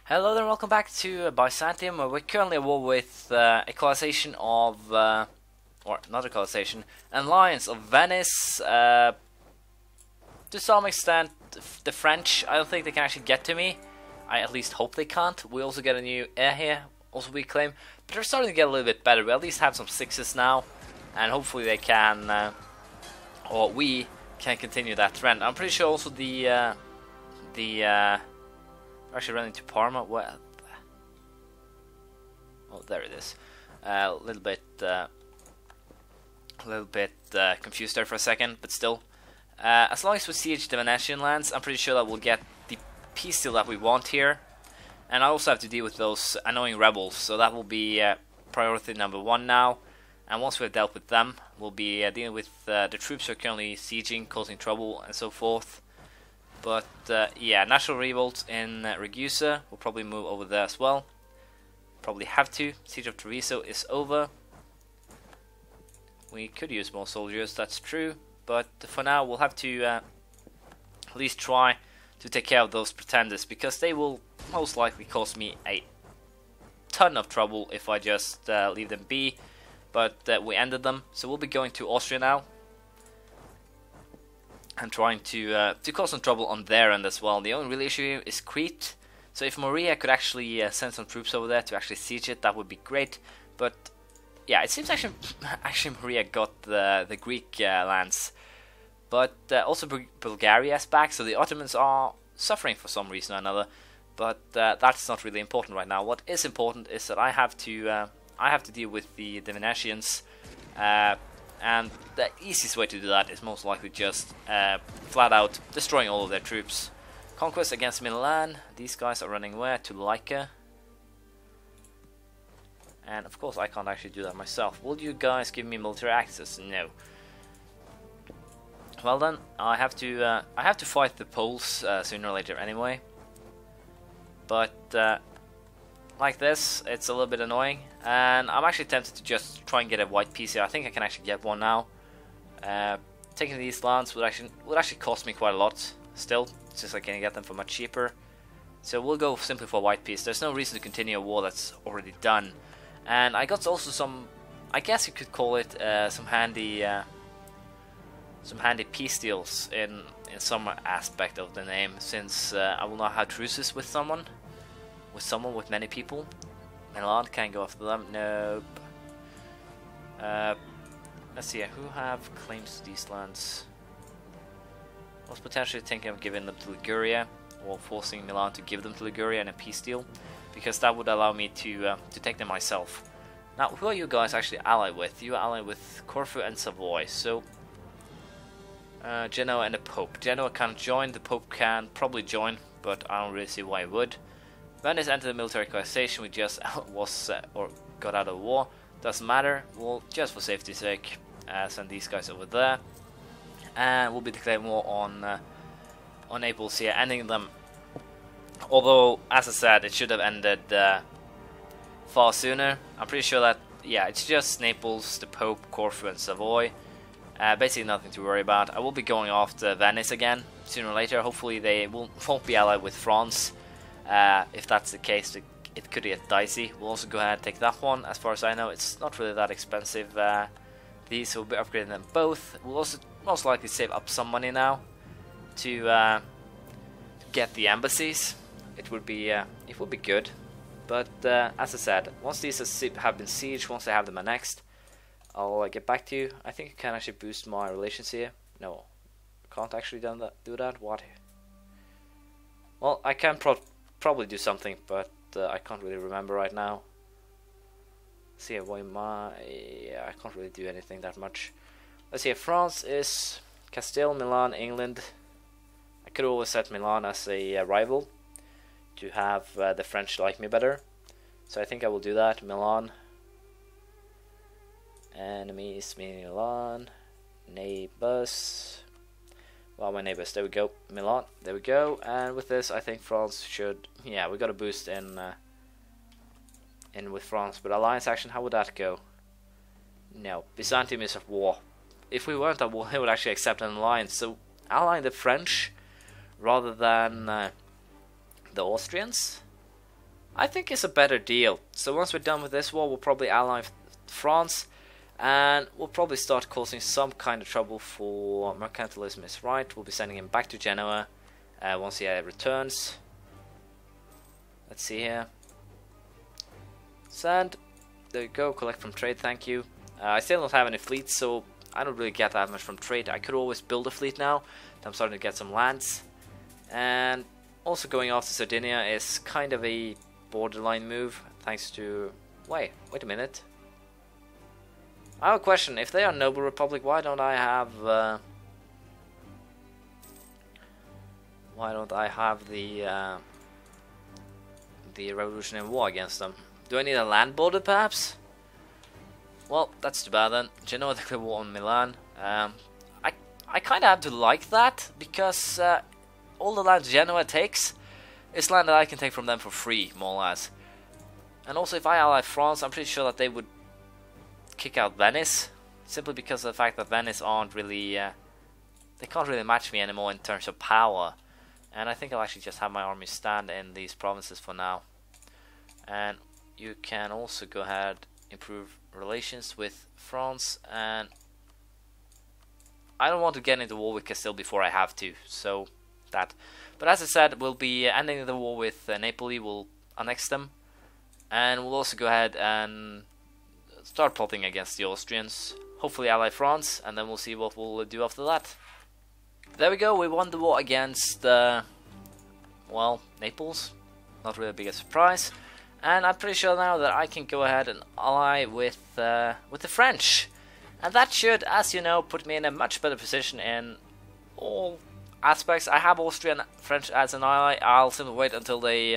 Hello there and welcome back to Byzantium, where we're currently at war with equalization of, or not equalization, an alliance of Venice. To some extent, the French, I don't think they can actually get to me. I at least hope they can't. We also get a new air here, also we claim. But they're starting to get a little bit better. We at least have some sixes now, and hopefully they can, or we can continue that trend. I'm pretty sure also the actually running to Parma. Well, oh, there it is. A little bit confused there for a second, but still. As long as we siege the Venetian lands, I'm pretty sure that we'll get the peace deal that we want here. And I also have to deal with those annoying rebels, so that will be priority number one now. And once we've dealt with them, we'll be dealing with the troops who are currently sieging, causing trouble, and so forth. But yeah, National Revolt in Ragusa. We'll probably move over there as well. Probably have to. Siege of Treviso is over. We could use more soldiers, that's true. But for now, we'll have to at least try to take care of those pretenders, because they will most likely cause me a ton of trouble if I just leave them be. But we ended them, so we'll be going to Austria now. And trying to cause some trouble on their end as well. The only real issue here is Crete. So if Maria could actually send some troops over there to actually siege it, that would be great. But yeah, it seems actually Maria got the Greek lands. But also Bulgaria is back, so the Ottomans are suffering for some reason or another. But that's not really important right now. What is important is that I have to deal with the Venetians. And the easiest way to do that is most likely just flat out destroying all of their troops. Conquest against Milan. These guys are running where? To Laika. And of course I can't actually do that myself. Will you guys give me military access? No. Well then, I have to fight the Poles sooner or later anyway. But like this, it's a little bit annoying, and I'm actually tempted to just try and get a white piece here. I think I can actually get one now. Taking these lands would actually cost me quite a lot still, since I can get them for much cheaper. So we'll go simply for a white piece. There's no reason to continue a war that's already done. And I got also some, I guess you could call it some handy peace deals in some aspect of the name, since I will not have truces with someone. With many people. Milan can't go after them. Nope. Let's see. Who have claims to these lands? I was potentially thinking of giving them to Liguria, or forcing Milan to give them to Liguria in a peace deal, because that would allow me to take them myself. Now, who are you guys actually allied with? You are allied with Corfu and Savoy. So Genoa and the Pope. Genoa can't join. The Pope can probably join, but I don't really see why he would. Venice entered the military equalization. We just got out of war. Doesn't matter. We'll, just for safety's sake, send these guys over there, and we'll be declaring war on Naples here, ending them. Although, as I said, it should have ended far sooner. I'm pretty sure that it's just Naples, the Pope, Corfu, and Savoy. Basically, nothing to worry about. I will be going after Venice again sooner or later. Hopefully, they won't be allied with France. If that's the case, it could get dicey. We'll also go ahead and take that one. As far as I know, it's not really that expensive. These will be upgrading them both. We'll also most likely save up some money now to get the embassies. It would be good. But as I said, once these have been sieged, once I have them annexed, I'll get back to you. I think I can actually boost my relations here. No, can't actually do that. What? Well, I can probably do something, but I can't really remember right now. See, I can't really do anything that much. Let's see, France is Castile, Milan, England. I could always set Milan as a rival to have the French like me better. So I think I will do that. Milan. Enemies, Milan. Neighbors. Well, my neighbors, there we go. Milan, there we go. And with this, I think France should... Yeah, we got a boost in with France. But alliance action, how would that go? No, Byzantium is at war. If we weren't at war, they would actually accept an alliance. So, allying the French rather than the Austrians? I think it's a better deal. So once we're done with this war, we'll probably ally France, and we'll probably start causing some kind of trouble for mercantilism is right. We'll be sending him back to Genoa once he returns. Let's see here. Send. There you go, collect from trade, thank you. I still don't have any fleets, so I don't really get that much from trade. I could always build a fleet now. I'm starting to get some lands. And also going after Sardinia is kind of a borderline move, thanks to... Wait a minute. I have a question. If they are Noble Republic, why don't I have... why don't I have the Revolutionary War against them? Do I need a land border, perhaps? Well, that's too bad then. Genoa declared war on Milan. I kind of have to like that, because all the land Genoa takes is land that I can take from them for free, more or less. And also, if I ally France, I'm pretty sure that they would kick out Venice, simply because of the fact that Venice aren't really... they can't really match me anymore in terms of power. And I think I'll actually just have my army stand in these provinces for now. And you can also go ahead, improve relations with France, and I don't want to get into war with Castile before I have to, so that. But as I said, we'll be ending the war with Napoli. We'll annex them, and we'll also go ahead and start plotting against the Austrians, hopefully ally France, and then we'll see what we'll do after that. There we go, we won the war against well, Naples. Not really a big surprise. And I'm pretty sure now that I can go ahead and ally with the French. And that should, as you know, put me in a much better position in all aspects. I have Austria and French as an ally. I'll simply wait until they...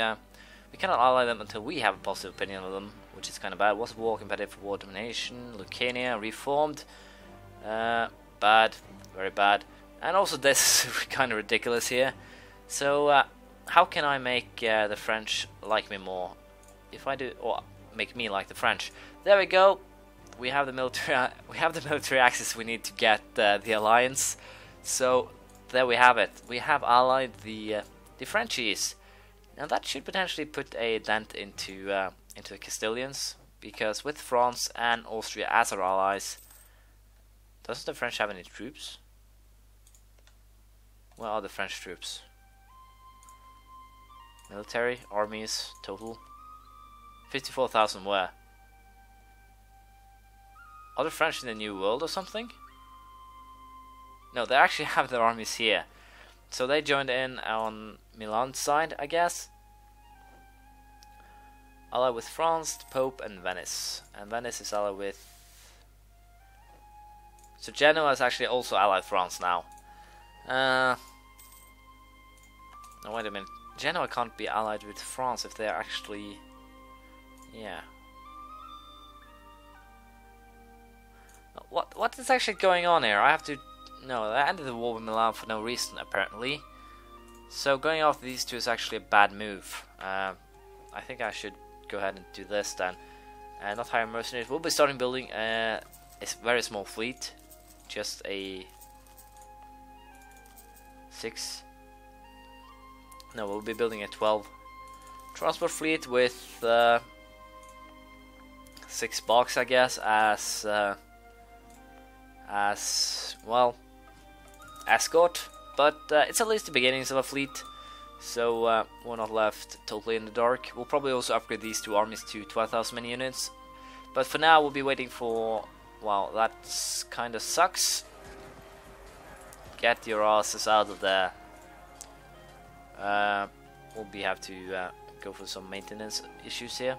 we cannot ally them until we have a positive opinion of them, which is kind of bad. Was war competitive for war domination? Lucania reformed. Bad. Very bad. And also this is kind of ridiculous here. So, how can I make the French like me more? If I do, or make me like the French. There we go. We have the military. We have the military axis we need to get the alliance. So there we have it. We have allied the Frenchies. Now that should potentially put a dent into the Castilians, because with France and Austria as our allies, doesn't the French have any troops? Where are the French troops? Military armies total. 54,000 where? Are the French in the New World or something? No, they actually have their armies here. So they joined in on Milan's side, I guess. Allied with France, the Pope, and Venice. And Venice is allied with... So Genoa is actually also allied France now. No, wait a minute. Genoa can't be allied with France if they're actually... Yeah. What is actually going on here? I have to... No, I ended the war with Milan for no reason, apparently. So going after these two is actually a bad move. I think I should go ahead and do this then. Not hire mercenaries. We'll be starting building a very small fleet. Just a... 6... No, we'll be building a 12 transport fleet with 6 barks, I guess, as well, escort. But it's at least the beginnings of a fleet, so we're not left totally in the dark. We'll probably also upgrade these two armies to 12,000 many units. But for now, we'll be waiting for... Well, that kind of sucks. Get your asses out of there. We'll have to go for some maintenance issues here,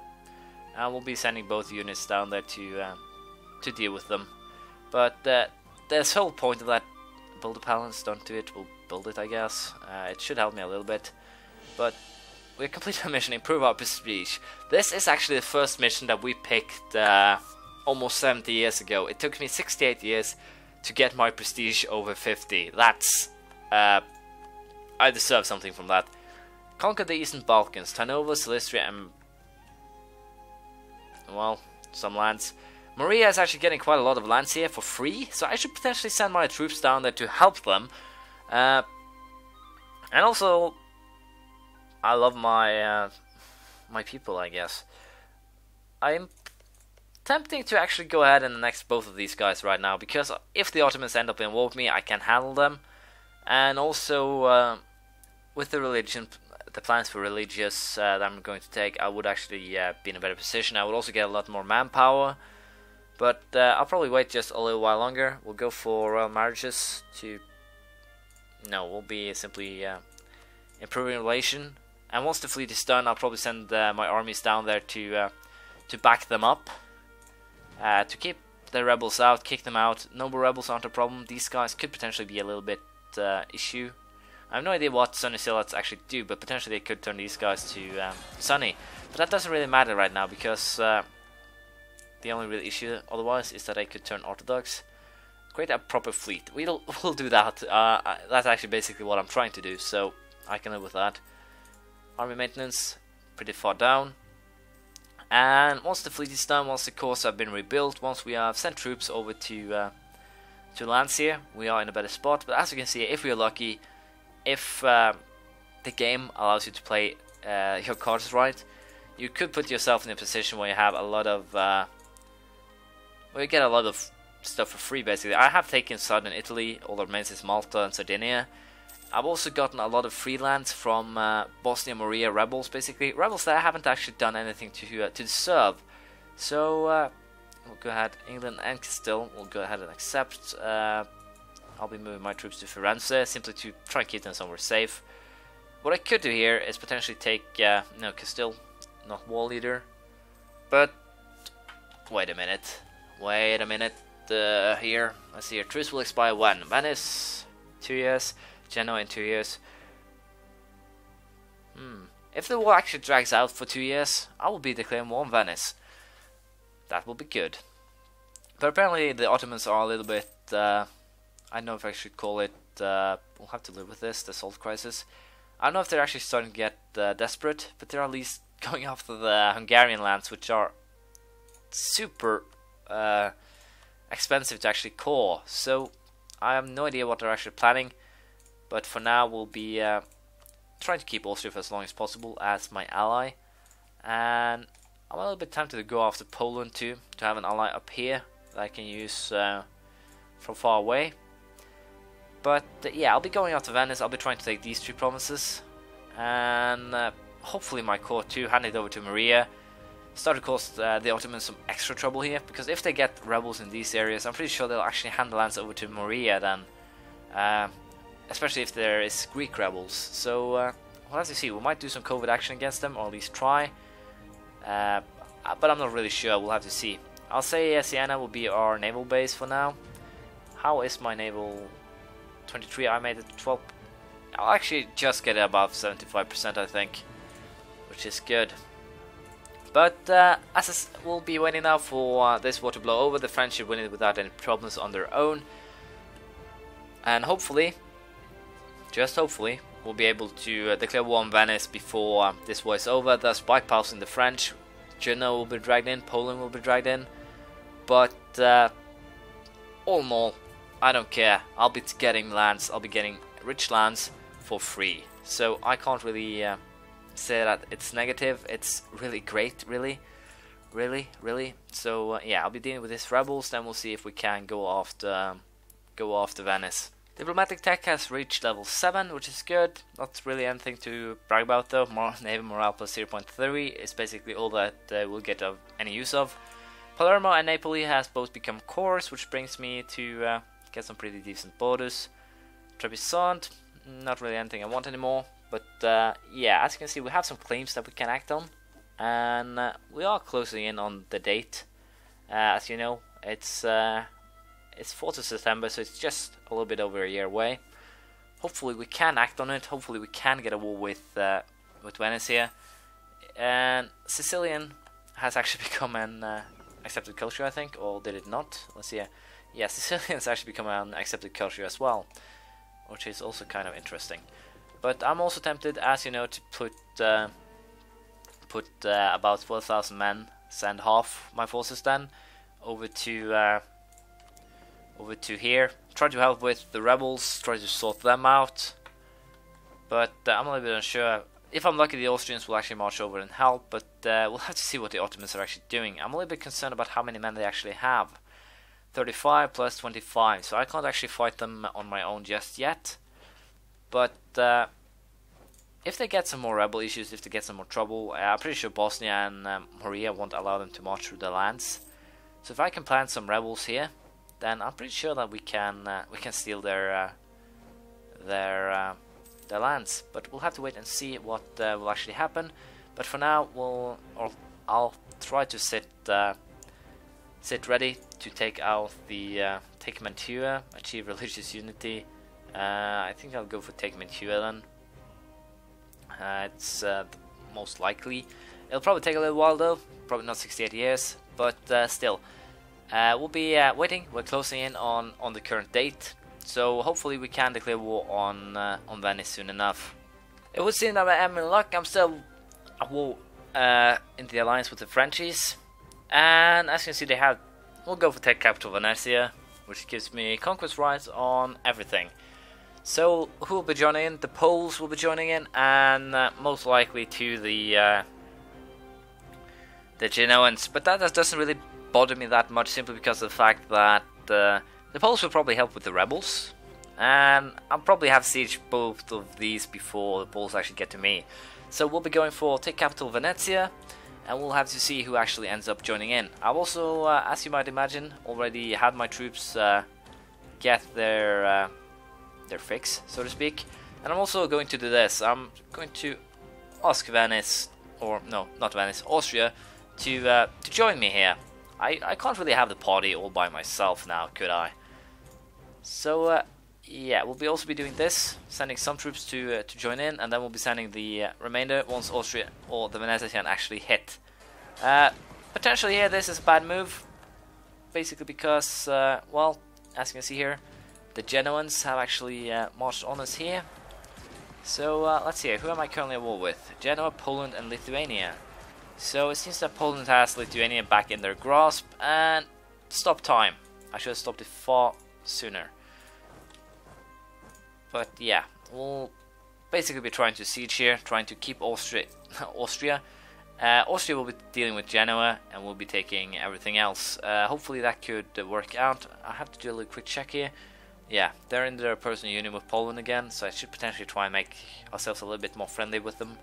and we'll be sending both units down there to deal with them. But there's whole point of that. Build a palace, don't do it. We'll build it, I guess. It should help me a little bit. But we complete our mission, improve our prestige. This is actually the first mission that we picked almost 70 years ago. It took me 68 years to get my prestige over 50. That's I deserve something from that. Conquer the Eastern Balkans, Tarnova, Silistria, and... well, some lands. Maria is actually getting quite a lot of lands here for free, so I should potentially send my troops down there to help them. And also, I love my my people, I guess. I'm tempting to actually go ahead and annex both of these guys right now, because if the Ottomans end up in war with me, I can handle them. And also, with the religion, the plans for religious that I'm going to take, I would actually be in a better position. I would also get a lot more manpower. But I'll probably wait just a little while longer. We'll go for royal marriages to... No, we'll be simply improving relation. And once the fleet is done, I'll probably send my armies down there to back them up. To keep the rebels out, kick them out. No more rebels aren't a problem. These guys could potentially be a little bit issue. I have no idea what Sunny Zealots actually do, but potentially they could turn these guys to Sunny. But that doesn't really matter right now, because the only real issue otherwise is that I could turn Orthodox. Create a proper fleet. We'll do that. That's actually basically what I'm trying to do, so I can live with that. Army maintenance, pretty far down. And once the fleet is done, once the course have been rebuilt, once we have sent troops over to lands here, we are in a better spot. But as you can see, if we are lucky, if the game allows you to play your cards right, you could put yourself in a position where you have a lot of where you get a lot of stuff for free. Basically, I have taken southern Italy, all that remains is Malta and Sardinia. I've also gotten a lot of free lands from Bosnia Moria rebels, basically rebels that I haven't actually done anything to deserve. So we'll go ahead, England and Castile, we'll go ahead and accept. I'll be moving my troops to Firenze, simply to try and keep them somewhere safe. What I could do here is potentially take, no, Castile, not war leader, but wait a minute, here, let's see here, truce will expire when? Venice, 2 years, Genoa in 2 years. If the war actually drags out for 2 years, I will be declaring war on Venice. That will be good. But apparently the Ottomans are a little bit, I don't know if I should call it, we'll have to live with this, the salt crisis. I don't know if they're actually starting to get desperate, but they're at least going after the Hungarian lands, which are super expensive to actually core. So I have no idea what they're actually planning. But for now, we'll be trying to keep Austria for as long as possible as my ally. And I'm a little bit tempted to go after Poland too, to have an ally up here that I can use from far away. But yeah, I'll be going after Venice. I'll be trying to take these 3 provinces. And hopefully my court too, hand it over to Maria. Start to cause the Ottomans some extra trouble here. Because if they get rebels in these areas, I'm pretty sure they'll actually hand the lands over to Maria then. Especially if there is Greek rebels. So we'll have to see. We might do some covert action against them, or at least try. But I'm not really sure. We'll have to see. I'll say Siena will be our naval base for now. How is my naval? 23. I made it 12. I'll actually just get it above 75%, I think, which is good. But as we'll be waiting now for this war to blow over, the French should win it without any problems on their own. And hopefully, just hopefully, we'll be able to declare war on Venice before this war is over, thus bypassing the French. Genoa will be dragged in, Poland will be dragged in. But all in all, I don't care. I'll be getting lands, I'll be getting rich lands for free. So I can't really say that it's negative. It's really great, really. So yeah, I'll be dealing with these rebels, then we'll see if we can go after Venice. Diplomatic tech has reached level 7, which is good. Not really anything to brag about though. Naval morale plus 0.3 is basically all that we'll get of any use of. Palermo and Napoli has both become cores, which brings me to get some pretty decent borders. Trebizond, not really anything I want anymore. But yeah, as you can see, we have some claims that we can act on. And we are closing in on the date. As you know, it's 4th of September, so it's just a little bit over a year away. Hopefully we can act on it. Hopefully we can get a war with Venice here. And Sicilian has actually become an accepted culture, I think, or did it not? Let's see. Yeah, Sicilian has actually become an accepted culture as well, which is also kind of interesting. But I'm also tempted, as you know, to put about 12,000 men, send half my forces then over to here. Try to help with the rebels, try to sort them out. But I'm a little bit unsure. if I'm lucky, the Austrians will actually march over and help, but we'll have to see what the Ottomans are actually doing. I'm a little bit concerned about how many men they actually have. 35 plus 25, so I can't actually fight them on my own just yet. But if they get some more rebel issues, if they get some more trouble, I'm pretty sure Bosnia and Morea won't allow them to march through the lands. So if I can plant some rebels here, then I'm pretty sure that we can steal their lands. But we'll have to wait and see what will actually happen. But for now, I'll try to sit ready to take out the take Mantua, achieve religious unity. I think I'll go for take Mantua then. It's most likely. It'll probably take a little while though, probably not 68 years, but still. We'll be waiting. We're closing in on the current date, so hopefully we can declare war on Venice soon enough. It would seem that I am in luck. I'm still at war in the alliance with the Frenchies, and as you can see, we'll go for take capital Venezia, which gives me conquest rights on everything. So who will be joining in? The Poles will be joining in, and most likely to the Genoans. But that doesn't really bother me that much, simply because of the fact that the Poles will probably help with the rebels, and I'll probably have siege both of these before the Poles actually get to me. So we'll be going for take capital Venezia, and we'll have to see who actually ends up joining in. I've also, as you might imagine, already had my troops get their fix, so to speak. And I'm also going to do this. I'm going to ask Venice, or no, not Venice, Austria, to join me here. I can't really have the party all by myself now, could I? So yeah, we'll also be doing this, sending some troops to join in, and then we'll be sending the remainder once Austria or the Venetian actually hit. Potentially here, this is a bad move, basically because, well, as you can see here, the Genoans have actually marched on us here. So let's see, who am I currently at war with? Genoa, Poland, and Lithuania. So it seems that Poland has Lithuania back in their grasp, and stop time. I should have stopped it far sooner. But yeah, we'll basically be trying to siege here, trying to keep Austria. Austria will be dealing with Genoa, and we'll be taking everything else. Hopefully that could work out. I have to do a little quick check here. Yeah, they're in their personal union with Poland again, so I should potentially try and make ourselves a little bit more friendly with them.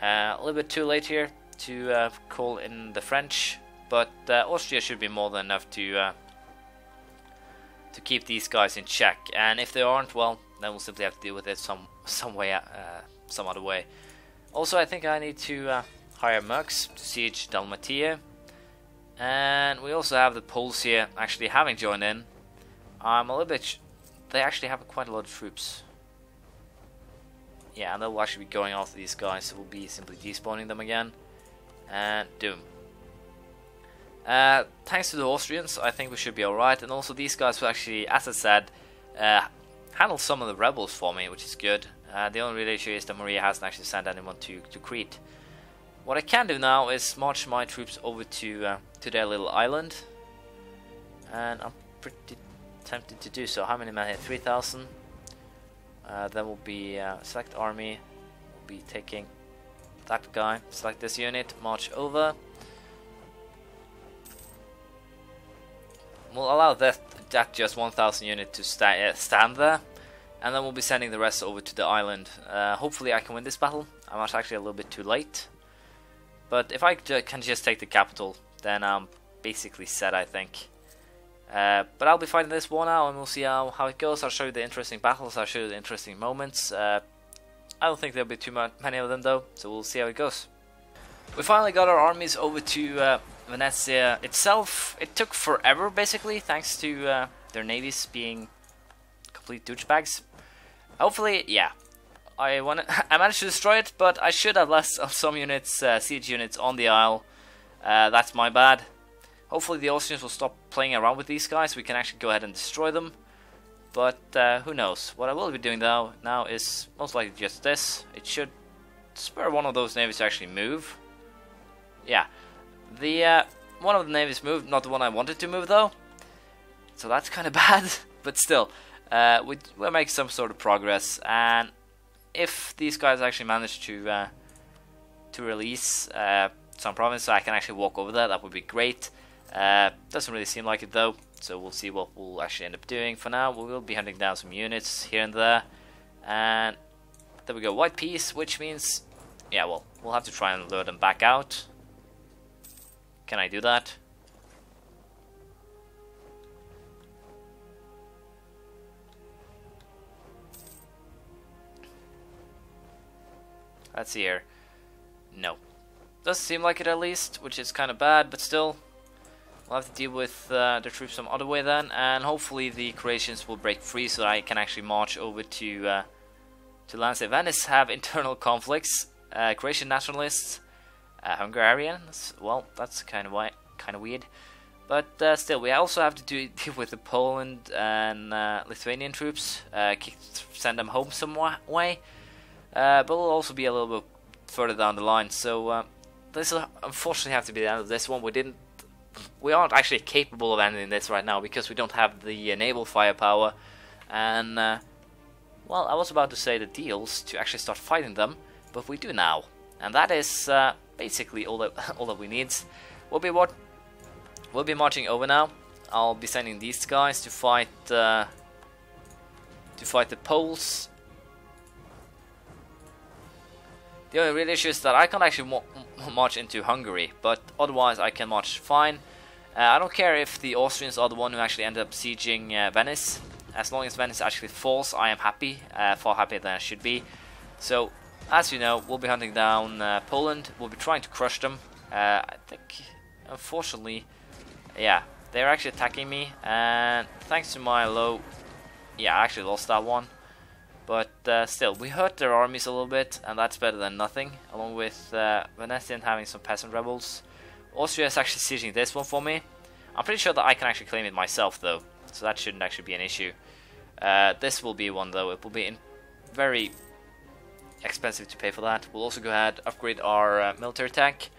A little bit too late here to call in the French, but Austria should be more than enough to keep these guys in check. And if they aren't, well, then we'll simply have to deal with it some other way. Also, I think I need to hire mercs to siege Dalmatia, and we also have the Poles here actually having joined in. I'm a little bit. They actually have quite a lot of troops. Yeah, and they'll actually be going after these guys, so we'll be simply despawning them again. And doom. Thanks to the Austrians, I think we should be alright. And also these guys will actually, as I said, handle some of the rebels for me, which is good. The only real issue is that Morea hasn't actually sent anyone to Crete. What I can do now is march my troops over to their little island. And I'm pretty tempted to do so. How many men here? 3,000. Then we'll be select army. We'll be taking that guy. Select this unit. March over. We'll allow that just 1,000 unit to stand there, and then we'll be sending the rest over to the island. Hopefully, I can win this battle. I'm actually a little bit too late, but if I can just take the capital, then I'm basically set, I think. But I'll be fighting this war now, and we'll see how it goes. I'll show you the interesting battles, I'll show you the interesting moments. I don't think there'll be too many of them though, so we'll see how it goes. We finally got our armies over to Venezia itself. It took forever, basically, thanks to their navies being complete douchebags. Hopefully, yeah, I managed to destroy it, but I should have left some units, siege units, on the isle. That's my bad. Hopefully the Austrians will stop playing around with these guys. We can actually go ahead and destroy them. But who knows? What I will be doing though now is most likely just this. It should spur one of those navies to actually move. Yeah, the one of the navies moved, not the one I wanted to move though. So that's kind of bad, but still, we'll make some sort of progress. And if these guys actually manage to release some province, so I can actually walk over there, that would be great. Doesn't really seem like it though, so we'll see what we'll actually end up doing. For now, we will be hunting down some units here and there, and there we go, white peace, which means, yeah, well, we'll have to try and lure them back out. Can I do that? Let's see here. No. Doesn't seem like it at least, which is kind of bad, but still. We'll have to deal with the troops some other way then, and hopefully the Croatians will break free so that I can actually march over to lands. Venice have internal conflicts. Croatian nationalists, Hungarians. Well, that's kind of weird. But still, we also have to deal with the Poland and Lithuanian troops. Send them home some way. But we'll also be a little bit further down the line. So this will unfortunately have to be the end of this one. We aren't actually capable of ending this right now because we don't have the naval firepower. And well, I was about to say the deals to actually start fighting them, but we do now, and that is basically all that we need. We'll be marching over now. I'll be sending these guys to fight the Poles. The only real issue is that I can't actually march into Hungary, but otherwise I can march fine. I don't care if the Austrians are the one who actually end up sieging Venice. As long as Venice actually falls, I am happy, far happier than I should be. So, as you know, we'll be hunting down Poland. We'll be trying to crush them. I think, unfortunately, yeah, they're actually attacking me, and thanks to my low, yeah, I actually lost that one. But still, we hurt their armies a little bit, and that's better than nothing, along with Venetian having some peasant rebels. Austria is actually sieging this one for me. I'm pretty sure that I can actually claim it myself, though, so that shouldn't actually be an issue. This will be one, though. It will be very expensive to pay for that. We'll also go ahead, upgrade our military tank.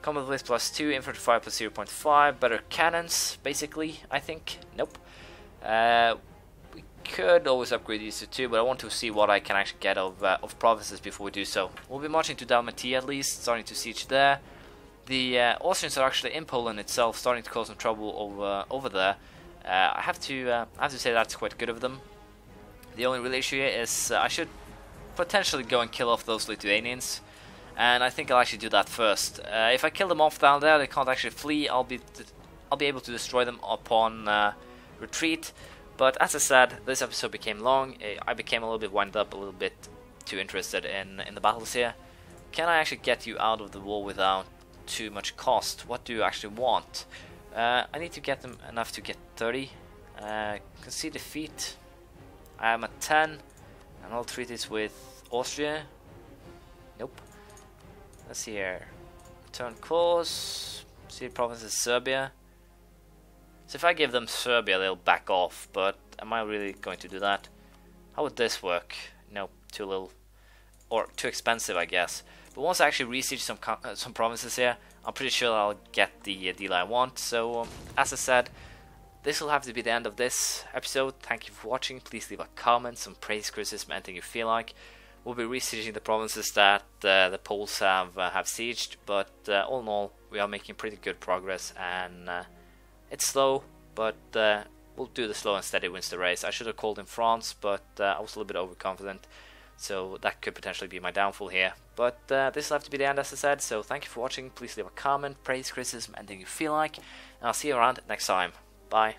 Combat with +2, infantry fire +0.5, better cannons, basically, I think. Nope. We could always upgrade these to 2, but I want to see what I can actually get of provinces before we do so. We'll be marching to Dalmatia at least, starting to siege there. The Austrians are actually in Poland itself, starting to cause some trouble over there. I have to say that's quite good of them. The only real issue here is I should potentially go and kill off those Lithuanians, and I think I'll actually do that first. If I kill them off down there, they can't actually flee. I'll be able to destroy them upon retreat. But as I said, this episode became long. I became a little bit wound up, a little bit too interested in the battles here. Can I actually get you out of the war without too much cost? What do you actually want? I need to get them enough to get 30. Concede defeat. I am at 10. And I'll treat this with Austria. Nope. Let's see here. Return course. See provinces Serbia. So if I give them Serbia, they'll back off. But am I really going to do that? How would this work? Nope. Too little. Or too expensive, I guess. But once I actually re-siege some provinces here, I'm pretty sure I'll get the deal I want. So, as I said, this will have to be the end of this episode. Thank you for watching. Please leave a comment, some praise, criticism, anything you feel like. We'll be re-sieging the provinces that the Poles have sieged. But all in all, we are making pretty good progress. And it's slow, but we'll do the slow and steady wins the race. I should have called in France, but I was a little bit overconfident. So that could potentially be my downfall here. But this will have to be the end, as I said. So thank you for watching. Please leave a comment, praise, criticism, anything you feel like. And I'll see you around next time. Bye.